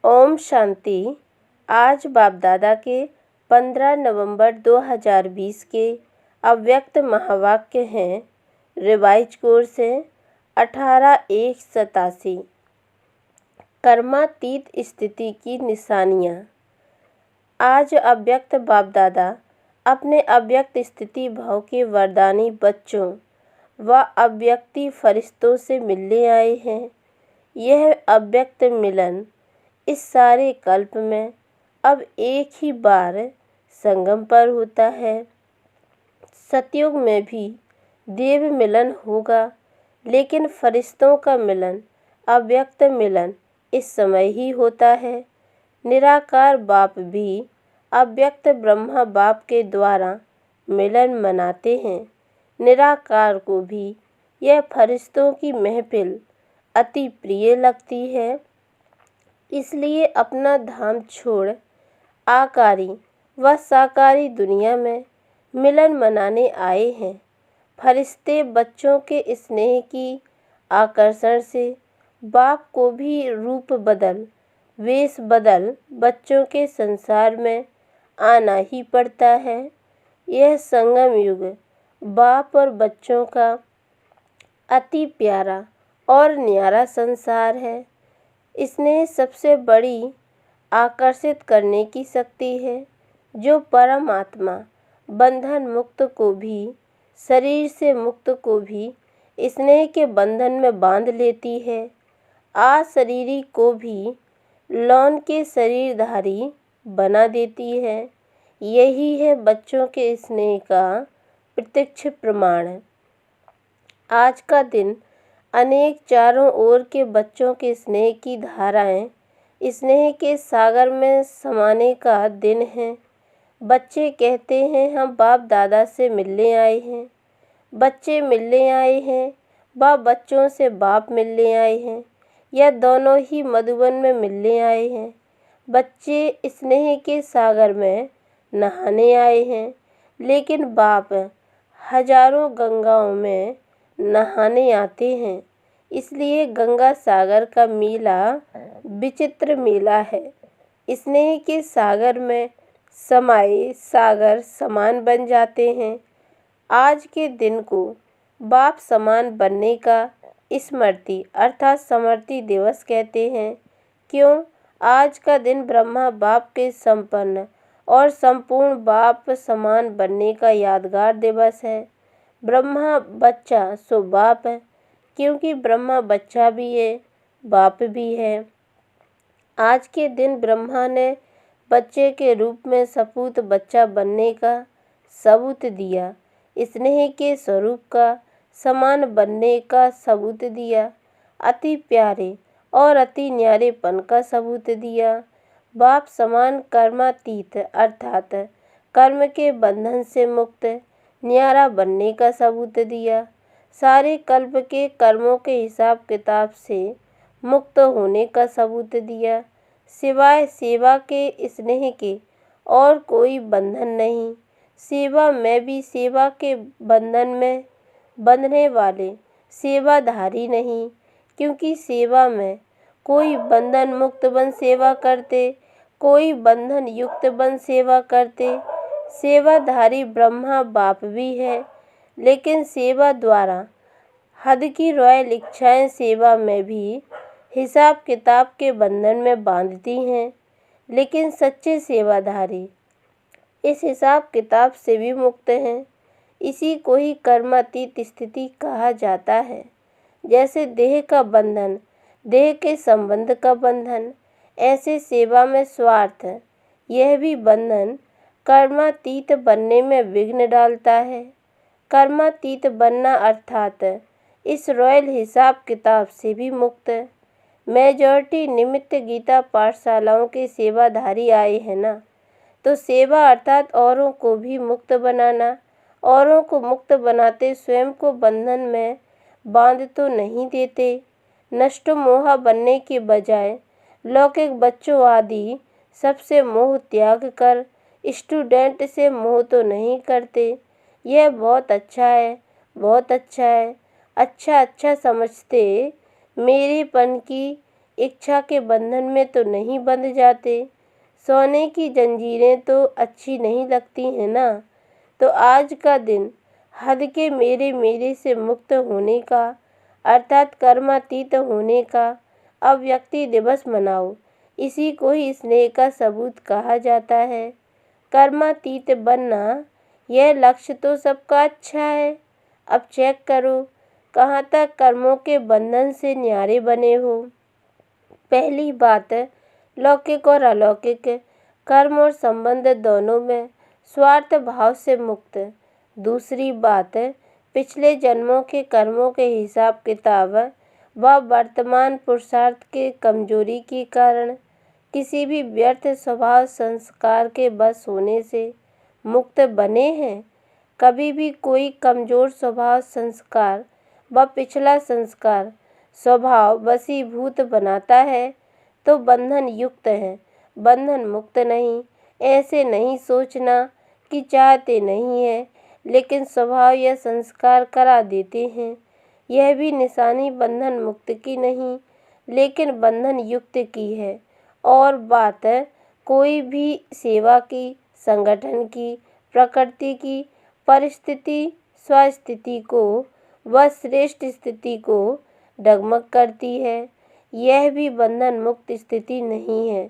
ओम शांति। आज बाप दादा के 15 नवंबर 2020 के अव्यक्त महावाक्य हैं। रिवाइज कोर्स है 18:187। कर्मातीत स्थिति की निशानियाँ। आज अव्यक्त बाप दादा अपने अव्यक्त स्थिति भाव के वरदानी बच्चों व अव्यक्ति फरिश्तों से मिलने आए हैं। यह अव्यक्त मिलन इस सारे कल्प में अब एक ही बार संगम पर होता है। सतयुग में भी देव मिलन होगा, लेकिन फरिश्तों का मिलन, अव्यक्त मिलन इस समय ही होता है। निराकार बाप भी अव्यक्त ब्रह्मा बाप के द्वारा मिलन मनाते हैं। निराकार को भी यह फरिश्तों की महफिल अति प्रिय लगती है, इसलिए अपना धाम छोड़ आकारी व साकारी दुनिया में मिलन मनाने आए हैं। फरिश्ते बच्चों के स्नेह की आकर्षण से बाप को भी रूप बदल, वेश बदल बच्चों के संसार में आना ही पड़ता है। यह संगम युग बाप और बच्चों का अति प्यारा और न्यारा संसार है। इसने सबसे बड़ी आकर्षित करने की शक्ति है, जो परमात्मा बंधन मुक्त को भी, शरीर से मुक्त को भी स्नेह के बंधन में बांध लेती है। अशरीरी को भी लौन के शरीरधारी बना देती है। यही है बच्चों के स्नेह का प्रत्यक्ष प्रमाण। आज का दिन अनेक चारों ओर के बच्चों के स्नेह की धाराएं, स्नेह के सागर में समाने का दिन है। बच्चे कहते हैं हम बाप दादा से मिलने आए हैं। बच्चे मिलने आए हैं व बच्चों से बाप मिलने आए हैं, या दोनों ही मधुबन में मिलने आए हैं। बच्चे स्नेह के सागर में नहाने आए हैं, लेकिन बाप हजारों गंगाओं में नहाने आते हैं। इसलिए गंगा सागर का मेला विचित्र मेला है। स्नेह के सागर में समाये सागर समान बन जाते हैं। आज के दिन को बाप समान बनने का स्मृति अर्थात स्मृति दिवस कहते हैं। क्यों? आज का दिन ब्रह्मा बाप के संपन्न और संपूर्ण बाप समान बनने का यादगार दिवस है। ब्रह्मा बच्चा सो बाप है, क्योंकि ब्रह्मा बच्चा भी है, बाप भी है। आज के दिन ब्रह्मा ने बच्चे के रूप में सपूत बच्चा बनने का सबूत दिया। स्नेह के स्वरूप का समान बनने का सबूत दिया। अति प्यारे और अति न्यारेपन का सबूत दिया। बाप समान कर्मातीत अर्थात कर्म के बंधन से मुक्त न्यारा बनने का सबूत दिया। सारे कल्प के कर्मों के हिसाब किताब से मुक्त होने का सबूत दिया। सिवाय सेवा के स्नेह के और कोई बंधन नहीं। सेवा में भी सेवा के बंधन में बंधने वाले सेवाधारी नहीं, क्योंकि सेवा में कोई बंधन मुक्त बन सेवा करते, कोई बंधन युक्त बन सेवा करते। सेवाधारी ब्रह्मा बाप भी है, लेकिन सेवा द्वारा हद की रॉयल इच्छाएं सेवा में भी हिसाब किताब के बंधन में बांधती हैं। लेकिन सच्चे सेवाधारी इस हिसाब किताब से भी मुक्त हैं। इसी को ही कर्मातीत स्थिति कहा जाता है। जैसे देह का बंधन, देह के संबंध का बंधन, ऐसे सेवा में स्वार्थ, यह भी बंधन कर्मातीत बनने में विघ्न डालता है। कर्मातीत बनना अर्थात इस रॉयल हिसाब किताब से भी मुक्त। मेजॉरिटी निमित्त गीता पाठशालाओं के सेवाधारी आए हैं ना, तो सेवा अर्थात औरों को भी मुक्त बनाना। औरों को मुक्त बनाते स्वयं को बंधन में बांध तो नहीं देते। नष्ट मोह बनने के बजाय लौकिक बच्चों आदि सबसे मोह त्याग कर स्टूडेंट से मोह तो नहीं करते। यह बहुत अच्छा है, बहुत अच्छा है। अच्छा अच्छा समझते मेरेपन की इच्छा के बंधन में तो नहीं बंध जाते। सोने की जंजीरें तो अच्छी नहीं लगती हैं ना। तो आज का दिन हद के मेरे मेरे से मुक्त होने का अर्थात कर्मातीत होने का अव्यक्ति दिवस मनाओ। इसी को ही स्नेह का सबूत कहा जाता है। कर्मातीत बनना यह लक्ष्य तो सबका अच्छा है। अब चेक करो कहाँ तक कर्मों के बंधन से न्यारे बने हो। पहली बात, लौकिक और अलौकिक कर्म और संबंध दोनों में स्वार्थ भाव से मुक्त। दूसरी बात, पिछले जन्मों के कर्मों के हिसाब किताब व वर्तमान पुरुषार्थ के कमजोरी के कारण किसी भी व्यर्थ स्वभाव संस्कार के बस होने से मुक्त बने हैं। कभी भी कोई कमजोर स्वभाव संस्कार व पिछला संस्कार स्वभाव वशीभूत बनाता है तो बंधन युक्त है, बंधन मुक्त नहीं। ऐसे नहीं सोचना कि चाहते नहीं है लेकिन स्वभाव या संस्कार करा देते हैं। यह भी निशानी बंधन मुक्त की नहीं लेकिन बंधन युक्त की है। और बात कोई भी सेवा की, संगठन की, प्रकृति की, परिस्थिति स्वस्थिति को व श्रेष्ठ स्थिति को डगमग करती है। यह भी बंधन मुक्त स्थिति नहीं है,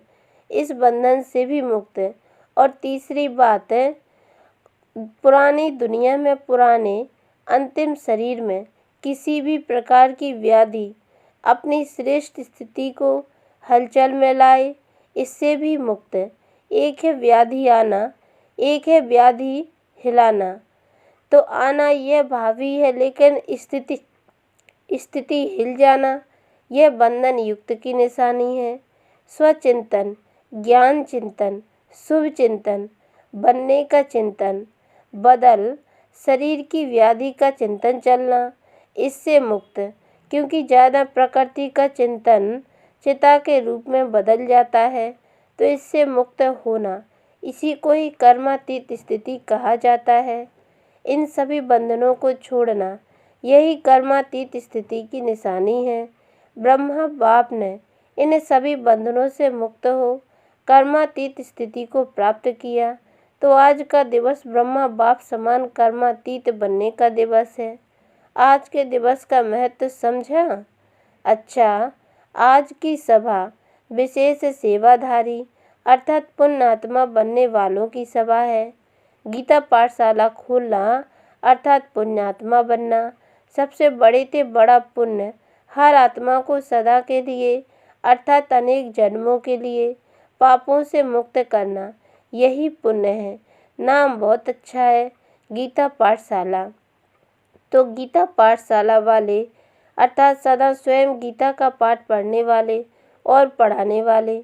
इस बंधन से भी मुक्त। और तीसरी बात है, पुरानी दुनिया में पुराने अंतिम शरीर में किसी भी प्रकार की व्याधि अपनी श्रेष्ठ स्थिति को हलचल में लाए, इससे भी मुक्त। एक है व्याधि आना, एक है व्याधि हिलाना। तो आना यह भावी है लेकिन स्थिति हिल जाना यह बंधन युक्त की निशानी है। स्वचिंतन, ज्ञान चिंतन, शुभ चिंतन, बनने का चिंतन, बदल शरीर की व्याधि का चिंतन चलना, इससे मुक्त। क्योंकि ज़्यादा प्रकृति का चिंतन चिता के रूप में बदल जाता है तो इससे मुक्त होना, इसी को ही कर्मातीत स्थिति कहा जाता है। इन सभी बंधनों को छोड़ना यही कर्मातीत स्थिति की निशानी है। ब्रह्मा बाप ने इन सभी बंधनों से मुक्त हो कर्मातीत स्थिति को प्राप्त किया तो आज का दिवस ब्रह्मा बाप समान कर्मातीत बनने का दिवस है। आज के दिवस का महत्व समझा? अच्छा, आज की सभा विशेष सेवाधारी अर्थात पुण्यात्मा बनने वालों की सभा है। गीता पाठशाला खोलना अर्थात पुण्यात्मा बनना। सबसे बड़े से बड़ा पुण्य हर आत्मा को सदा के लिए अर्थात अनेक जन्मों के लिए पापों से मुक्त करना, यही पुण्य है। नाम बहुत अच्छा है, गीता पाठशाला। तो गीता पाठशाला वाले अर्थात सदा स्वयं गीता का पाठ पढ़ने वाले और पढ़ाने वाले।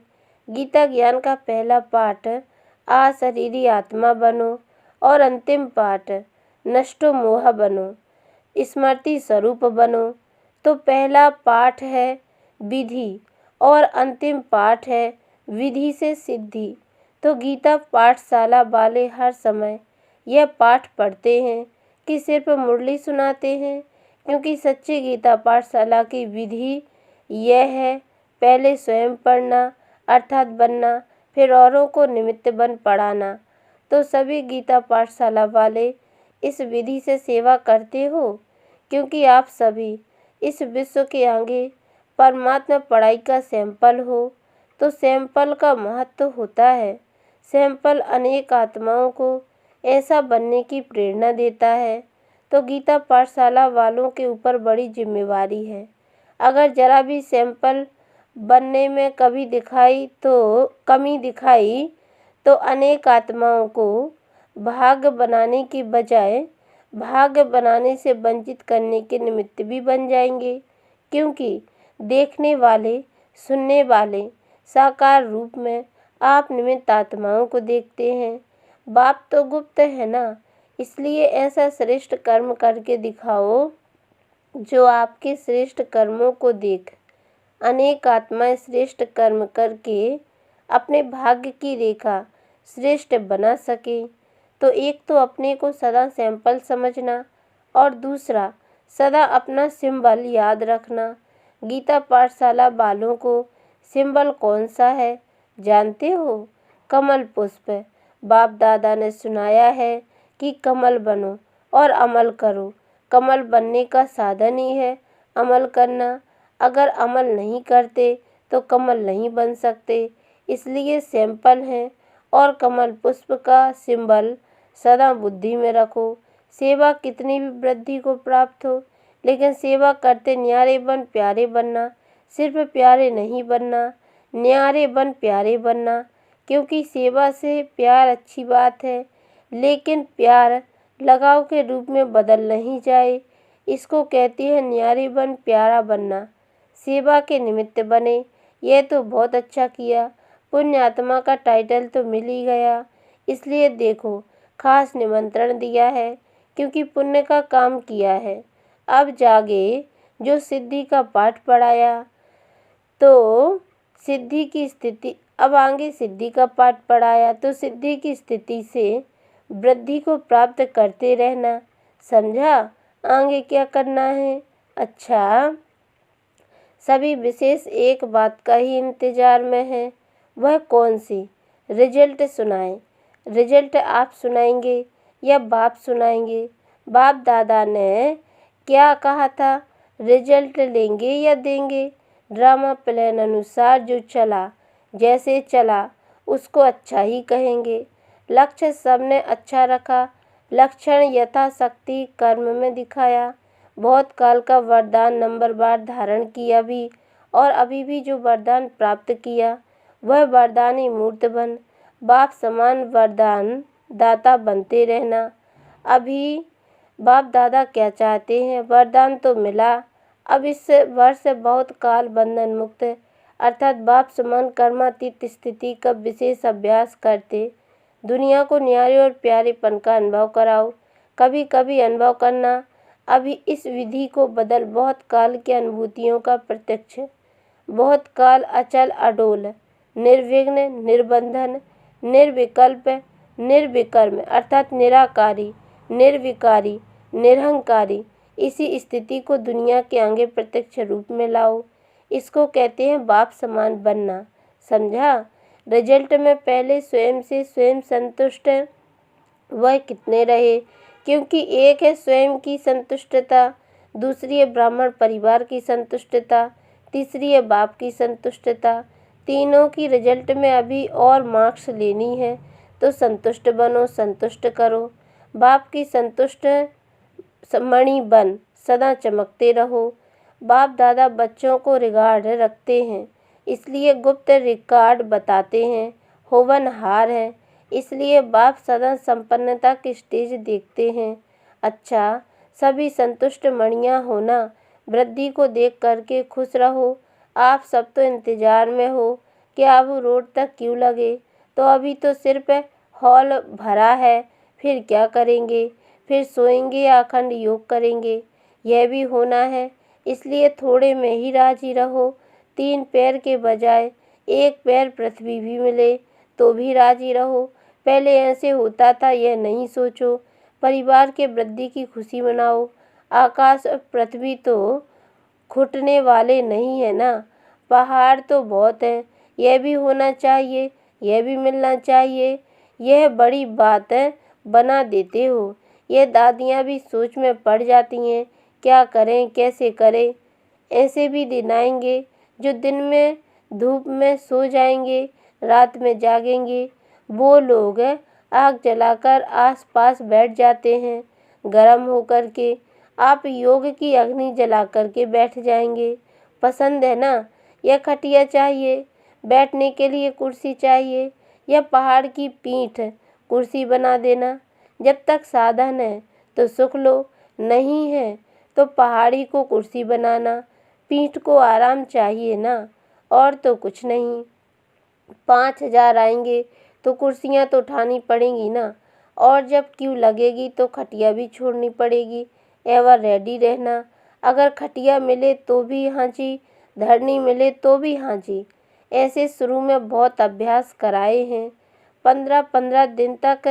गीता ज्ञान का पहला पाठ अशरीरी आत्मा बनो और अंतिम पाठ नष्टो मोह बनो, स्मृति स्वरूप बनो। तो पहला पाठ है विधि और अंतिम पाठ है विधि से सिद्धि। तो गीता पाठशाला वाले हर समय यह पाठ पढ़ते हैं कि सिर्फ मुरली सुनाते हैं, क्योंकि सच्ची गीता पाठशाला की विधि यह है, पहले स्वयं पढ़ना अर्थात बनना, फिर औरों को निमित्त बन पढ़ाना। तो सभी गीता पाठशाला वाले इस विधि से सेवा करते हो क्योंकि आप सभी इस विश्व के आगे परमात्मा पढ़ाई का सैंपल हो। तो सैंपल का महत्व होता है। सैंपल अनेक आत्माओं को ऐसा बनने की प्रेरणा देता है। तो गीता पाठशाला वालों के ऊपर बड़ी जिम्मेवारी है। अगर जरा भी सैंपल बनने में कमी दिखाई तो अनेक आत्माओं को भाग्य बनाने की बजाय भाग्य बनाने से वंचित करने के निमित्त भी बन जाएंगे। क्योंकि देखने वाले, सुनने वाले साकार रूप में आप निमित्त आत्माओं को देखते हैं। बाप तो गुप्त है ना, इसलिए ऐसा श्रेष्ठ कर्म करके दिखाओ जो आपके श्रेष्ठ कर्मों को देख अनेक आत्माएं श्रेष्ठ कर्म करके अपने भाग्य की रेखा श्रेष्ठ बना सके। तो एक तो अपने को सदा सैंपल समझना और दूसरा सदा अपना सिंबल याद रखना। गीता पाठशाला वालों को सिंबल कौन सा है जानते हो? कमल पुष्प। बाप दादा ने सुनाया है कि कमल बनो और अमल करो। कमल बनने का साधन ही है अमल करना। अगर अमल नहीं करते तो कमल नहीं बन सकते। इसलिए सैंपल हैं और कमल पुष्प का सिंबल सदा बुद्धि में रखो। सेवा कितनी भी वृद्धि को प्राप्त हो, लेकिन सेवा करते न्यारे बन प्यारे बनना। सिर्फ प्यारे नहीं बनना, न्यारे बन प्यारे बनना। क्योंकि सेवा से प्यार अच्छी बात है, लेकिन प्यार लगाव के रूप में बदल नहीं जाए। इसको कहती है न्यारे बन प्यारा बनना। सेवा के निमित्त बने। यह तो बहुत अच्छा किया, पुण्य आत्मा का टाइटल तो मिल ही गया। इसलिए देखो खास निमंत्रण दिया है, क्योंकि पुण्य का काम किया है। अब जागे जो सिद्धि का पाठ पढ़ाया, तो सिद्धि की स्थिति, अब आगे सिद्धि का पाठ पढ़ाया तो सिद्धि की स्थिति से वृद्धि को प्राप्त करते रहना। समझा? आगे क्या करना है? अच्छा, सभी विशेष एक बात का ही इंतजार में है। वह कौन सी? रिजल्ट सुनाएं। रिजल्ट आप सुनाएंगे या बाप सुनाएंगे? बाप दादा ने क्या कहा था? रिजल्ट लेंगे या देंगे? ड्रामा प्लान अनुसार जो चला, जैसे चला उसको अच्छा ही कहेंगे। लक्ष्य सबने अच्छा रखा, लक्षण यथाशक्ति कर्म में दिखाया। बहुत काल का वरदान नंबरवार धारण किया भी, और अभी भी जो वरदान प्राप्त किया वह वरदानी मूर्त बन। बाप समान वरदान दाता बनते रहना। अभी बाप दादा क्या चाहते हैं? वरदान तो मिला, अब इस वर्ष बहुत काल बंधन मुक्त अर्थात बाप समान कर्मातीत स्थिति का विशेष अभ्यास करते दुनिया को न्यारे और प्यारेपन का अनुभव कराओ। कभी कभी अनुभव करना। अभी इस विधि को बदल बहुत काल की अनुभूतियों का प्रत्यक्ष, बहुत काल अचल अडोल, निर्विघ्न, निर्बंधन, निर्विकल्प, निर्विकर्म अर्थात निराकारी, निर्विकारी, निरहंकारी, इसी स्थिति को दुनिया के आगे प्रत्यक्ष रूप में लाओ। इसको कहते हैं बाप समान बनना। समझा? रिजल्ट में पहले स्वयं से स्वयं संतुष्ट है, वह कितने रहे? क्योंकि एक है स्वयं की संतुष्टता, दूसरी है ब्राह्मण परिवार की संतुष्टता, तीसरी है बाप की संतुष्टता। तीनों की रिजल्ट में अभी और मार्क्स लेनी है, तो संतुष्ट बनो, संतुष्ट करो। बाप की संतुष्ट मणि बन सदा चमकते रहो। बाप दादा बच्चों को रिकॉर्ड रखते हैं, इसलिए गुप्त रिकॉर्ड बताते हैं। होवनहार है, इसलिए बाप सदा संपन्नता की स्टेज देखते हैं। अच्छा, सभी संतुष्ट मणियाँ होना। वृद्धि को देख करके खुश रहो। आप सब तो इंतजार में हो कि अब रोड तक क्यों लगे, तो अभी तो सिर्फ हॉल भरा है। फिर क्या करेंगे? फिर सोएंगे या अखंड योग करेंगे? यह भी होना है, इसलिए थोड़े में ही राजी रहो। 3 पैर के बजाय 1 पैर पृथ्वी भी मिले तो भी राजी रहो। पहले ऐसे होता था, यह नहीं सोचो। परिवार के वृद्धि की खुशी मनाओ। आकाश और पृथ्वी तो घुटने वाले नहीं है ना, पहाड़ तो बहुत हैं। यह भी होना चाहिए, यह भी मिलना चाहिए। यह बड़ी बात है, बना देते हो। ये दादियाँ भी सोच में पड़ जाती हैं, क्या करें, कैसे करें। ऐसे भी दिन आएंगे जो दिन में धूप में सो जाएंगे, रात में जागेंगे। वो लोग आग जलाकर आसपास बैठ जाते हैं गर्म होकर के। आप योग की अग्नि जला करके बैठ जाएंगे। पसंद है ना? यह खटिया चाहिए, बैठने के लिए कुर्सी चाहिए, या पहाड़ की पीठ कुर्सी बना देना। जब तक साधन है तो सुख लो, नहीं है तो पहाड़ी को कुर्सी बनाना। पीठ को आराम चाहिए ना, और तो कुछ नहीं। 5,000 आएंगे तो कुर्सियाँ तो उठानी पड़ेंगी ना, और जब क्यों लगेगी तो खटिया भी छोड़नी पड़ेगी। एवर रेडी रहना। अगर खटिया मिले तो भी हाँ जी, धरनी मिले तो भी हाँ जी। ऐसे शुरू में बहुत अभ्यास कराए हैं। 15-15 दिन तक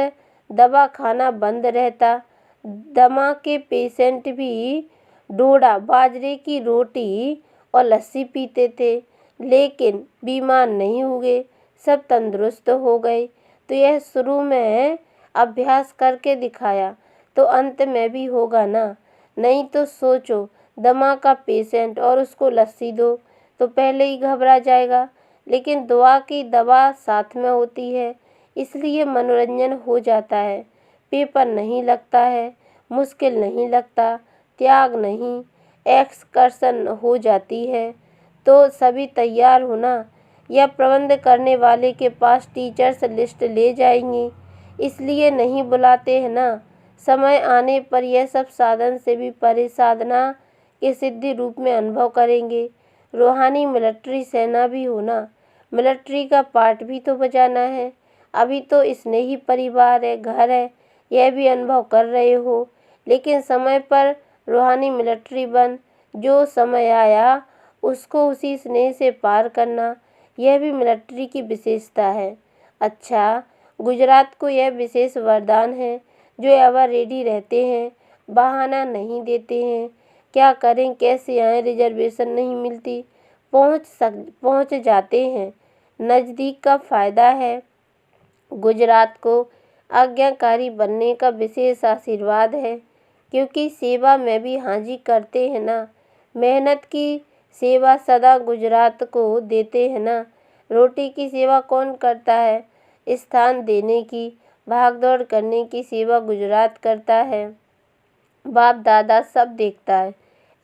दवा खाना बंद रहता। दमा के पेशेंट भी डोडा, बाजरे की रोटी और लस्सी पीते थे। लेकिन बीमार नहीं हुए, सब तंदुरुस्त हो गए। तो यह शुरू में अभ्यास करके दिखाया तो अंत में भी होगा ना। नहीं तो सोचो, दमा का पेशेंट और उसको लस्सी दो तो पहले ही घबरा जाएगा। लेकिन दुआ की दवा साथ में होती है, इसलिए मनोरंजन हो जाता है। पेपर नहीं लगता है, मुश्किल नहीं लगता, त्याग नहीं, एक्सकर्शन हो जाती है। तो सभी तैयार हो ना, या प्रबंध करने वाले के पास टीचर्स लिस्ट ले जाएंगी, इसलिए नहीं बुलाते हैं ना। समय आने पर यह सब साधन से भी परे साधना के सिद्धि रूप में अनुभव करेंगे। रूहानी मिलिट्री सेना भी हो ना, मिलिट्री का पार्ट भी तो बजाना है। अभी तो स्नेही परिवार है, घर है, यह भी अनुभव कर रहे हो। लेकिन समय पर रूहानी मिलिट्री बन, जो समय आया उसको उसी स्नेह से पार करना, यह भी मिलिट्री की विशेषता है। अच्छा, गुजरात को यह विशेष वरदान है, जो एवर रेडी रहते हैं, बहाना नहीं देते हैं। क्या करें, कैसे आएँ, रिजर्वेशन नहीं मिलती, पहुँच जाते हैं। नज़दीक का फ़ायदा है। गुजरात को आज्ञाकारी बनने का विशेष आशीर्वाद है, क्योंकि सेवा में भी हाजी करते हैं ना। मेहनत की सेवा सदा गुजरात को देते हैं ना। रोटी की सेवा कौन करता है? स्थान देने की, भागदौड़ करने की सेवा गुजरात करता है। बाप दादा सब देखता है,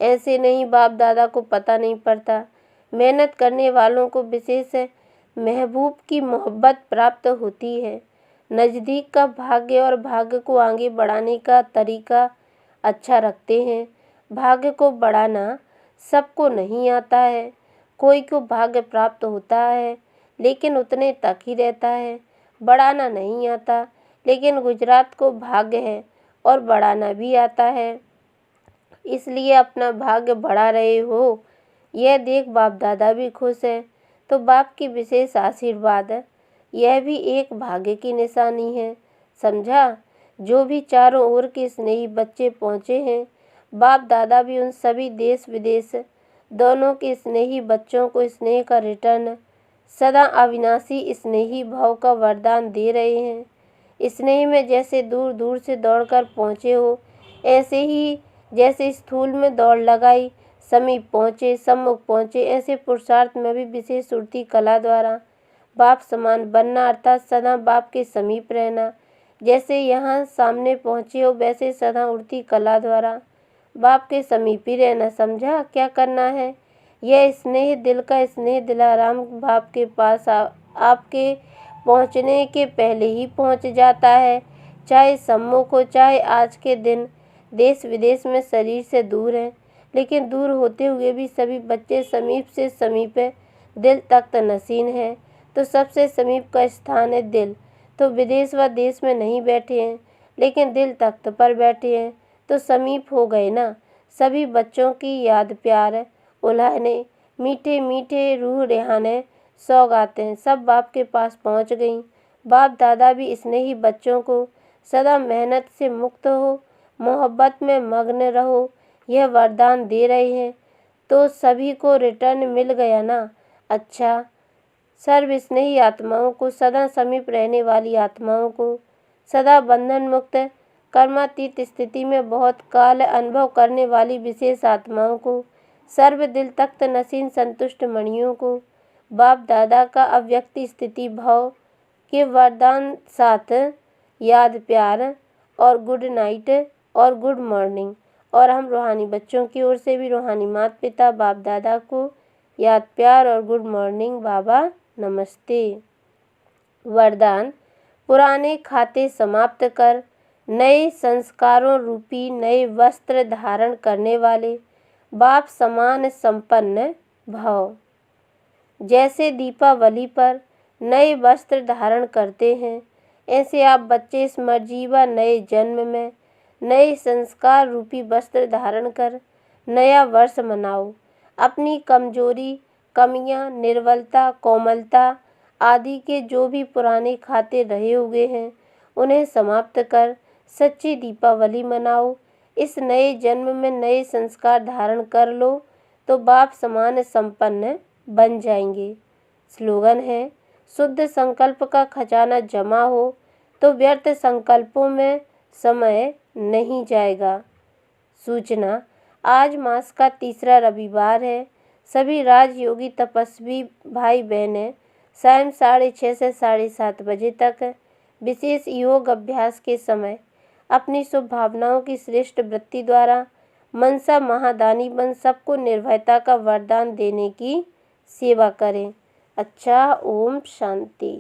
ऐसे नहीं बाप दादा को पता नहीं पड़ता। मेहनत करने वालों को विशेष महबूब की मोहब्बत प्राप्त होती है। नज़दीक का भाग्य और भाग्य को आगे बढ़ाने का तरीका अच्छा रखते हैं। भाग्य को बढ़ाना सबको नहीं आता है। कोई को भाग्य प्राप्त होता है, लेकिन उतने तक ही रहता है। बढ़ाना नहीं आता, लेकिन गुजरात को भाग्य है और बढ़ाना भी आता है, इसलिए अपना भाग्य बढ़ा रहे हो, यह देख बाप दादा भी खुश है। तो बाप की विशेष आशीर्वाद है, यह भी एक भाग्य की निशानी है, समझा। जो भी चारों ओर के स्नेही बच्चे पहुँचे हैं, बाप दादा भी उन सभी देश विदेश दोनों के स्नेही बच्चों को स्नेह का रिटर्न, सदा अविनाशी स्नेही भाव का वरदान दे रहे हैं। स्नेह में जैसे दूर दूर से दौड़कर पहुँचे हो, ऐसे ही जैसे स्थूल में दौड़ लगाई समीप पहुँचे, सम्मुख पहुँचे, ऐसे पुरुषार्थ में भी विशेष उड़ती कला द्वारा बाप समान बनना, अर्थात सदा बाप के समीप रहना। जैसे यहाँ सामने पहुँचे हो, वैसे सदा उड़ती कला द्वारा बाप के समीप ही रहना, समझा। क्या करना है? यह स्नेह, दिल का स्नेह दिलाराम बाप के पास आपके पहुँचने के पहले ही पहुँच जाता है। चाहे सम्मुख हो, चाहे आज के दिन देश विदेश में शरीर से दूर हैं, लेकिन दूर होते हुए भी सभी बच्चे समीप से समीप है, दिल तख्त नसीन है। तो सबसे समीप का स्थान है दिल। तो विदेश व देश में नहीं बैठे हैं, लेकिन दिल तख्त पर बैठे हैं, तो समीप हो गए ना। सभी बच्चों की याद, प्यार, उल्हाने, मीठे मीठे रूह रेहाने, सौगातें सब बाप के पास पहुंच गईं। बाप दादा भी स्नेही बच्चों को सदा मेहनत से मुक्त हो, मोहब्बत में मग्न रहो, यह वरदान दे रहे हैं। तो सभी को रिटर्न मिल गया ना। अच्छा, सर्व स्नेही आत्माओं को, सदा समीप रहने वाली आत्माओं को, सदा बंधन मुक्त कर्मातीत स्थिति में बहुत काल अनुभव करने वाली विशेष आत्माओं को, सर्व दिल तख्त नसीन संतुष्ट मणियों को बाप दादा का अव्यक्त स्थिति भाव के वरदान साथ याद, प्यार और गुड नाइट और गुड मॉर्निंग। और हम रूहानी बच्चों की ओर से भी रूहानी माता पिता बाप दादा को याद, प्यार और गुड मॉर्निंग, बाबा नमस्ते। वरदान: पुराने खाते समाप्त कर नए संस्कारों रूपी नए वस्त्र धारण करने वाले बाप समान संपन्न भव। जैसे दीपावली पर नए वस्त्र धारण करते हैं, ऐसे आप बच्चे इस मर्जीवा नए जन्म में नए संस्कार रूपी वस्त्र धारण कर नया वर्ष मनाओ। अपनी कमजोरी, कमियां, निर्बलता, कोमलता आदि के जो भी पुराने खाते रहे हुए हैं, उन्हें समाप्त कर सच्ची दीपावली मनाओ। इस नए जन्म में नए संस्कार धारण कर लो तो बाप समान संपन्न बन जाएंगे। स्लोगन है, शुद्ध संकल्प का खजाना जमा हो तो व्यर्थ संकल्पों में समय नहीं जाएगा। सूचना, आज मास का तीसरा रविवार है। सभी राजयोगी तपस्वी भाई बहनें शाम 6:30 से 7:30 बजे तक विशेष योग अभ्यास के समय अपनी शुभ भावनाओं की श्रेष्ठ वृत्ति द्वारा मनसा महादानी बन सबको निर्भयता का वरदान देने की सेवा करें। अच्छा, ओम शांति।